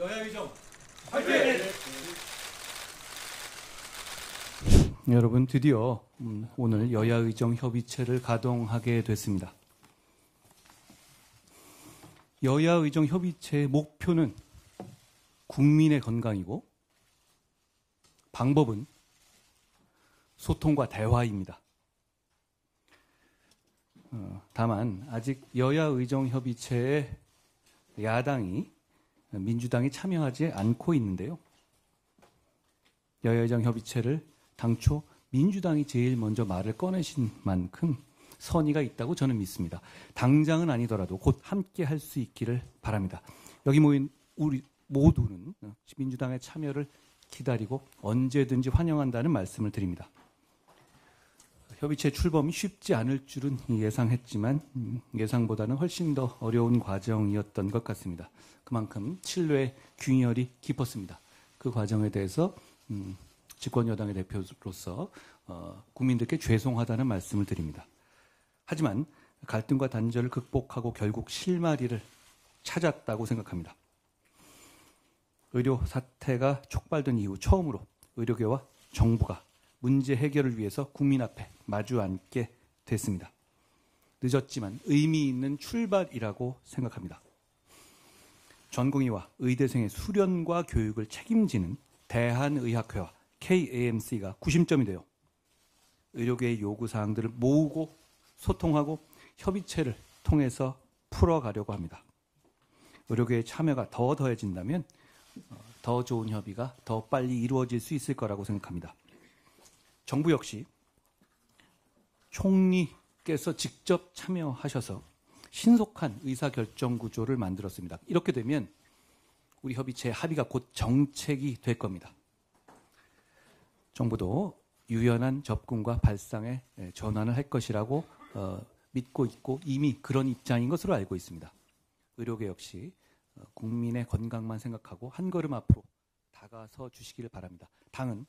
여야의정 화이팅! 여러분, 드디어 오늘 여야의정 협의체를 가동하게 됐습니다. 여야의정 협의체의 목표는 국민의 건강이고 방법은 소통과 대화입니다. 다만 아직 여야의정협의체에 야당이 민주당이 참여하지 않고 있는데요. 여야의정협의체를 당초 민주당이 제일 먼저 말을 꺼내신 만큼 선의가 있다고 저는 믿습니다. 당장은 아니더라도 곧 함께 할 수 있기를 바랍니다. 여기 모인 우리 모두는 민주당의 참여를 기다리고 언제든지 환영한다는 말씀을 드립니다. 협의체 출범이 쉽지 않을 줄은 예상했지만 예상보다는 훨씬 더 어려운 과정이었던 것 같습니다. 그만큼 신뢰의 균열이 깊었습니다. 그 과정에 대해서 집권여당의 대표로서 국민들께 죄송하다는 말씀을 드립니다. 하지만 갈등과 단절을 극복하고 결국 실마리를 찾았다고 생각합니다. 의료 사태가 촉발된 이후 처음으로 의료계와 정부가 문제 해결을 위해서 국민 앞에 마주 앉게 됐습니다. 늦었지만 의미 있는 출발이라고 생각합니다. 전공의와 의대생의 수련과 교육을 책임지는 대한의학회와 KAMC가 구심점이 되어 의료계의 요구사항들을 모으고 소통하고 협의체를 통해서 풀어가려고 합니다. 의료계의 참여가 더 더해진다면 더 좋은 협의가 더 빨리 이루어질 수 있을 거라고 생각합니다. 정부 역시 총리께서 직접 참여하셔서 신속한 의사결정 구조를 만들었습니다. 이렇게 되면 우리 협의체의 합의가 곧 정책이 될 겁니다. 정부도 유연한 접근과 발상에 전환을 할 것이라고 믿고 있고 이미 그런 입장인 것으로 알고 있습니다. 의료계 역시 국민의 건강만 생각하고 한 걸음 앞으로 다가서 주시기를 바랍니다. 당은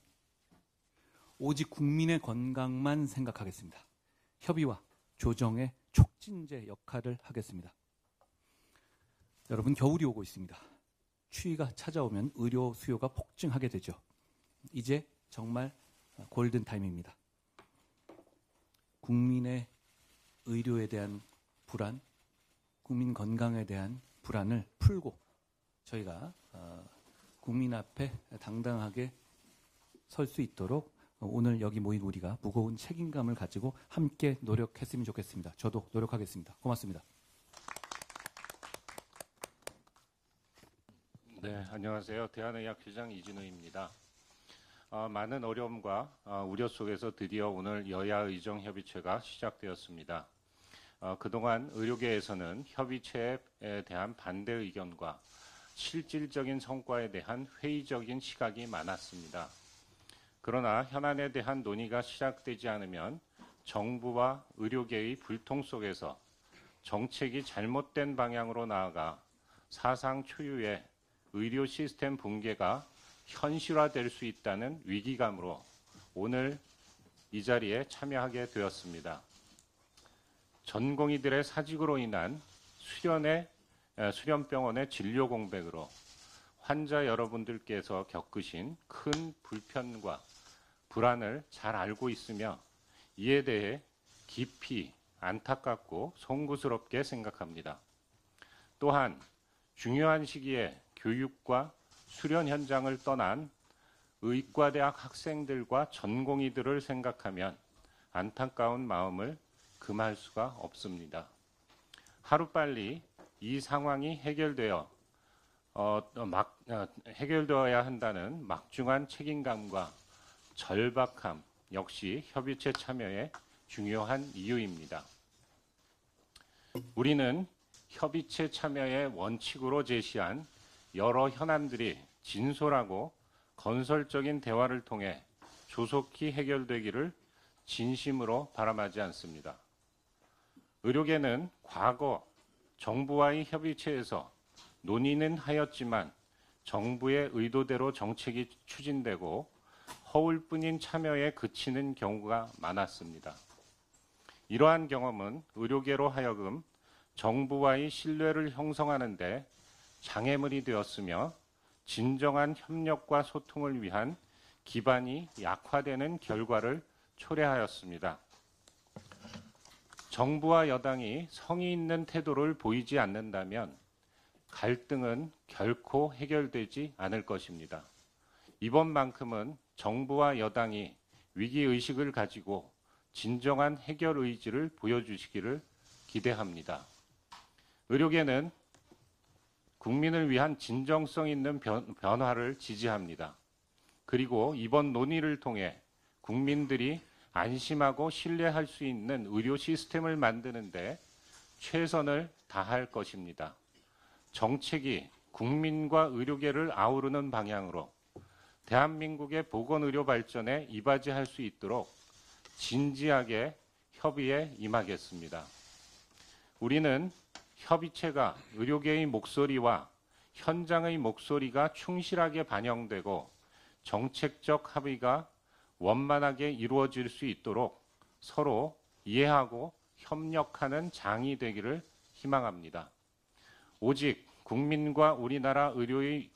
오직 국민의 건강만 생각하겠습니다. 협의와 조정의 촉진제 역할을 하겠습니다. 여러분, 겨울이 오고 있습니다. 추위가 찾아오면 의료 수요가 폭증하게 되죠. 이제 정말 골든타임입니다. 국민의 의료에 대한 불안, 국민 건강에 대한 불안을 풀고 저희가 국민 앞에 당당하게 설 수 있도록 오늘 여기 모인 우리가 무거운 책임감을 가지고 함께 노력했으면 좋겠습니다. 저도 노력하겠습니다. 고맙습니다. 네, 안녕하세요. 대한의학회장 이진우입니다. 많은 어려움과 우려 속에서 드디어 오늘 여야의정협의체가 시작되었습니다. 그동안 의료계에서는 협의체에 대한 반대 의견과 실질적인 성과에 대한 회의적인 시각이 많았습니다. 그러나 현안에 대한 논의가 시작되지 않으면 정부와 의료계의 불통 속에서 정책이 잘못된 방향으로 나아가 사상 초유의 의료 시스템 붕괴가 현실화될 수 있다는 위기감으로 오늘 이 자리에 참여하게 되었습니다. 전공의들의 사직으로 인한 수련병원의 진료 공백으로 환자 여러분들께서 겪으신 큰 불편과 불안을 잘 알고 있으며 이에 대해 깊이 안타깝고 송구스럽게 생각합니다. 또한 중요한 시기에 교육과 수련 현장을 떠난 의과대학 학생들과 전공의들을 생각하면 안타까운 마음을 금할 수가 없습니다. 하루빨리 이 상황이 해결되어야 한다는 막중한 책임감과 절박함 역시 협의체 참여의 중요한 이유입니다. 우리는 협의체 참여의 원칙으로 제시한 여러 현안들이 진솔하고 건설적인 대화를 통해 조속히 해결되기를 진심으로 바람하지 않습니다. 의료계는 과거 정부와의 협의체에서 논의는 하였지만 정부의 의도대로 정책이 추진되고 허울뿐인 참여에 그치는 경우가 많았습니다. 이러한 경험은 의료계로 하여금 정부와의 신뢰를 형성하는 데 장애물이 되었으며 진정한 협력과 소통을 위한 기반이 약화되는 결과를 초래하였습니다. 정부와 여당이 성의 있는 태도를 보이지 않는다면 갈등은 결코 해결되지 않을 것입니다. 이번만큼은 정부와 여당이 위기의식을 가지고 진정한 해결 의지를 보여주시기를 기대합니다. 의료계는 국민을 위한 진정성 있는 변화를 지지합니다. 그리고 이번 논의를 통해 국민들이 안심하고 신뢰할 수 있는 의료 시스템을 만드는 데 최선을 다할 것입니다. 정책이 국민과 의료계를 아우르는 방향으로 대한민국의 보건의료 발전에 이바지할 수 있도록 진지하게 협의에 임하겠습니다. 우리는 협의체가 의료계의 목소리와 현장의 목소리가 충실하게 반영되고 정책적 합의가 원만하게 이루어질 수 있도록 서로 이해하고 협력하는 장이 되기를 희망합니다. 오직 국민과 우리나라 의료의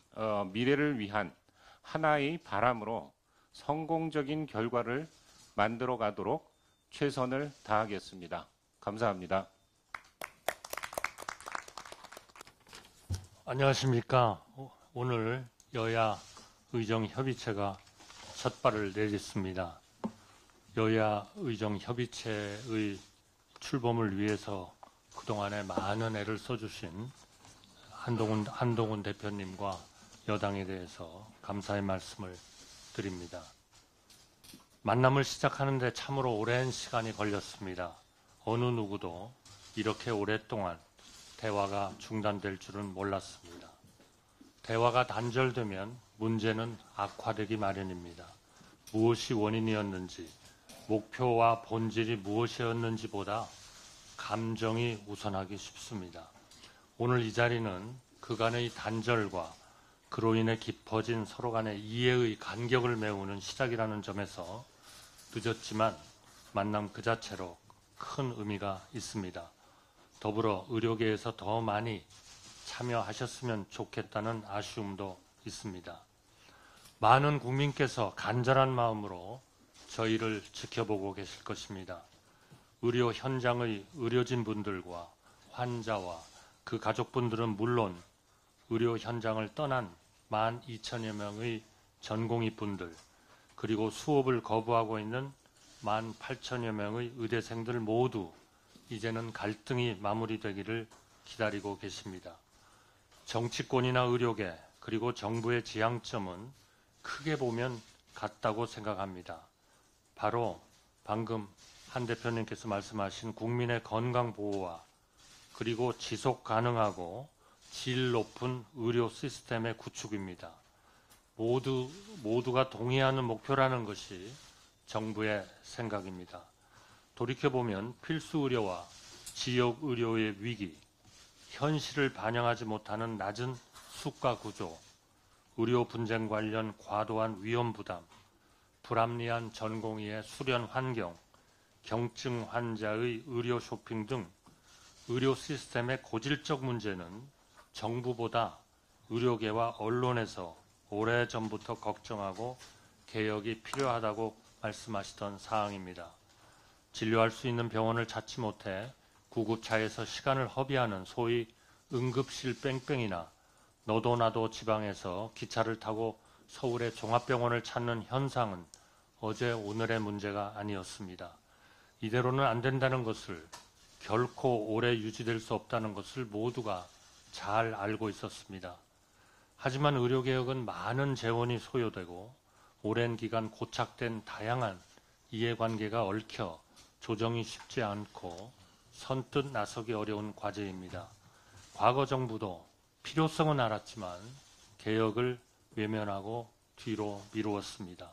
미래를 위한 하나의 바람으로 성공적인 결과를 만들어 가도록 최선을 다하겠습니다. 감사합니다. 안녕하십니까. 오늘 여야 의정협의체가 첫 발을 내딛습니다. 여야 의정협의체의 출범을 위해서 그동안에 많은 애를 써주신 한동훈 대표님과 여당에 대해서 감사의 말씀을 드립니다. 만남을 시작하는데 참으로 오랜 시간이 걸렸습니다. 어느 누구도 이렇게 오랫동안 대화가 중단될 줄은 몰랐습니다. 대화가 단절되면 문제는 악화되기 마련입니다. 무엇이 원인이었는지, 목표와 본질이 무엇이었는지보다 감정이 우선하기 쉽습니다. 오늘 이 자리는 그간의 단절과 그로 인해 깊어진 서로 간의 이해의 간격을 메우는 시작이라는 점에서 늦었지만 만남 그 자체로 큰 의미가 있습니다. 더불어 의료계에서 더 많이 참여하셨으면 좋겠다는 아쉬움도 있습니다. 많은 국민께서 간절한 마음으로 저희를 지켜보고 계실 것입니다. 의료 현장의 의료진 분들과 환자와 그 가족분들은 물론 의료 현장을 떠난 12,000여 명의 전공의 분들, 그리고 수업을 거부하고 있는 18,000여 명의 의대생들 모두 이제는 갈등이 마무리되기를 기다리고 계십니다. 정치권이나 의료계 그리고 정부의 지향점은 크게 보면 같다고 생각합니다. 바로 방금 한 대표님께서 말씀하신 국민의 건강 보호와 그리고 지속 가능하고 질 높은 의료 시스템의 구축입니다. 모두가 동의하는 목표라는 것이 정부의 생각입니다. 돌이켜보면 필수 의료와 지역 의료의 위기, 현실을 반영하지 못하는 낮은 수가 구조, 의료 분쟁 관련 과도한 위험 부담, 불합리한 전공의의 수련 환경, 경증 환자의 의료 쇼핑 등 의료 시스템의 고질적 문제는 정부보다 의료계와 언론에서 오래전부터 걱정하고 개혁이 필요하다고 말씀하시던 사항입니다. 진료할 수 있는 병원을 찾지 못해 구급차에서 시간을 허비하는 소위 응급실 뺑뺑이나 너도 나도 지방에서 기차를 타고 서울의 종합병원을 찾는 현상은 어제 오늘의 문제가 아니었습니다. 이대로는 안 된다는 것을, 결코 오래 유지될 수 없다는 것을 모두가 잘 알고 있었습니다. 하지만 의료개혁은 많은 재원이 소요되고 오랜 기간 고착된 다양한 이해관계가 얽혀 조정이 쉽지 않고 선뜻 나서기 어려운 과제입니다. 과거 정부도 필요성은 알았지만 개혁을 외면하고 뒤로 미루었습니다.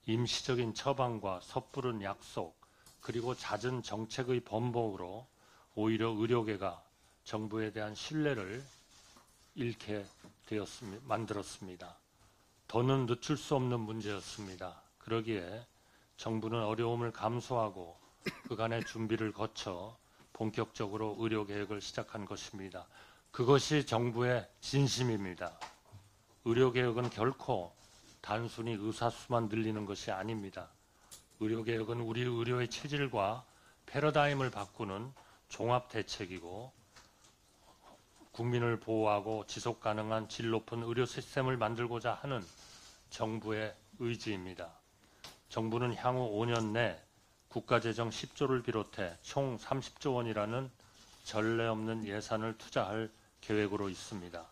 임시적인 처방과 섣부른 약속, 그리고 잦은 정책의 번복으로 오히려 의료계가 정부에 대한 신뢰를 잃게 만들었습니다. 더는 늦출 수 없는 문제였습니다. 그러기에 정부는 어려움을 감수하고 그간의 준비를 거쳐 본격적으로 의료개혁을 시작한 것입니다. 그것이 정부의 진심입니다. 의료개혁은 결코 단순히 의사수만 늘리는 것이 아닙니다. 의료개혁은 우리 의료의 체질과 패러다임을 바꾸는 종합대책이고 국민을 보호하고 지속가능한 질 높은 의료 시스템을 만들고자 하는 정부의 의지입니다. 정부는 향후 5년 내 국가재정 10조를 비롯해 총 30조 원이라는 전례 없는 예산을 투자할 계획으로 있습니다.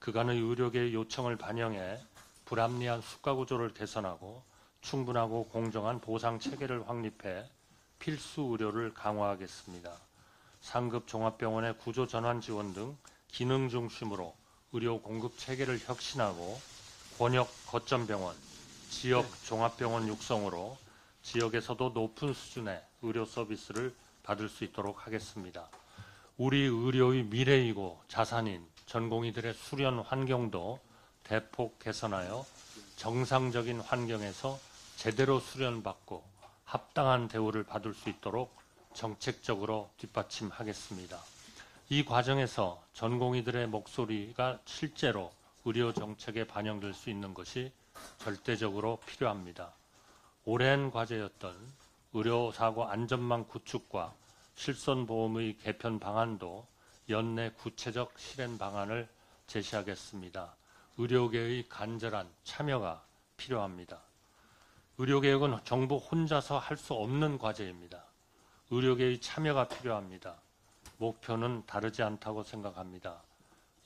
그간의 의료계의 요청을 반영해 불합리한 수가구조를 개선하고 충분하고 공정한 보상체계를 확립해 필수 의료를 강화하겠습니다. 상급 종합병원의 구조 전환 지원 등 기능 중심으로 의료 공급 체계를 혁신하고 권역 거점병원, 지역 종합병원 육성으로 지역에서도 높은 수준의 의료 서비스를 받을 수 있도록 하겠습니다. 우리 의료의 미래이고 자산인 전공의들의 수련 환경도 대폭 개선하여 정상적인 환경에서 제대로 수련받고 합당한 대우를 받을 수 있도록 정책적으로 뒷받침하겠습니다. 이 과정에서 전공의들의 목소리가 실제로 의료 정책에 반영될 수 있는 것이 절대적으로 필요합니다. 오랜 과제였던 의료사고 안전망 구축과 실손보험의 개편 방안도 연내 구체적 실행 방안을 제시하겠습니다. 의료계의 간절한 참여가 필요합니다. 의료개혁은 정부 혼자서 할 수 없는 과제입니다. 의료계의 참여가 필요합니다. 목표는 다르지 않다고 생각합니다.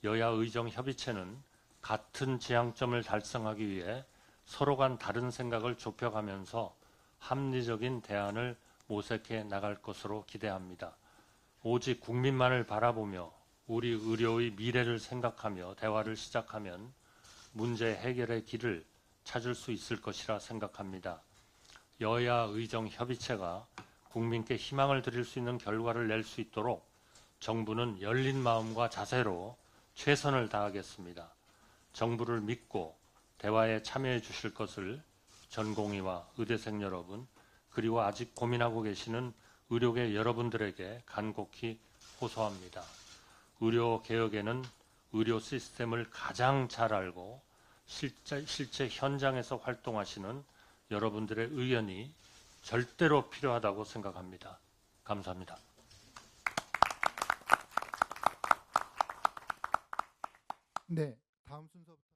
여야 의정협의체는 같은 지향점을 달성하기 위해 서로 간 다른 생각을 좁혀가면서 합리적인 대안을 모색해 나갈 것으로 기대합니다. 오직 국민만을 바라보며 우리 의료의 미래를 생각하며 대화를 시작하면 문제 해결의 길을 찾을 수 있을 것이라 생각합니다. 여야 의정협의체가 국민께 희망을 드릴 수 있는 결과를 낼 수 있도록 정부는 열린 마음과 자세로 최선을 다하겠습니다. 정부를 믿고 대화에 참여해 주실 것을 전공의와 의대생 여러분, 그리고 아직 고민하고 계시는 의료계 여러분들에게 간곡히 호소합니다. 의료 개혁에는 의료 시스템을 가장 잘 알고 실제 현장에서 활동하시는 여러분들의 의견이 절대로 필요하다고 생각합니다. 감사합니다. 네, 다음 순서부터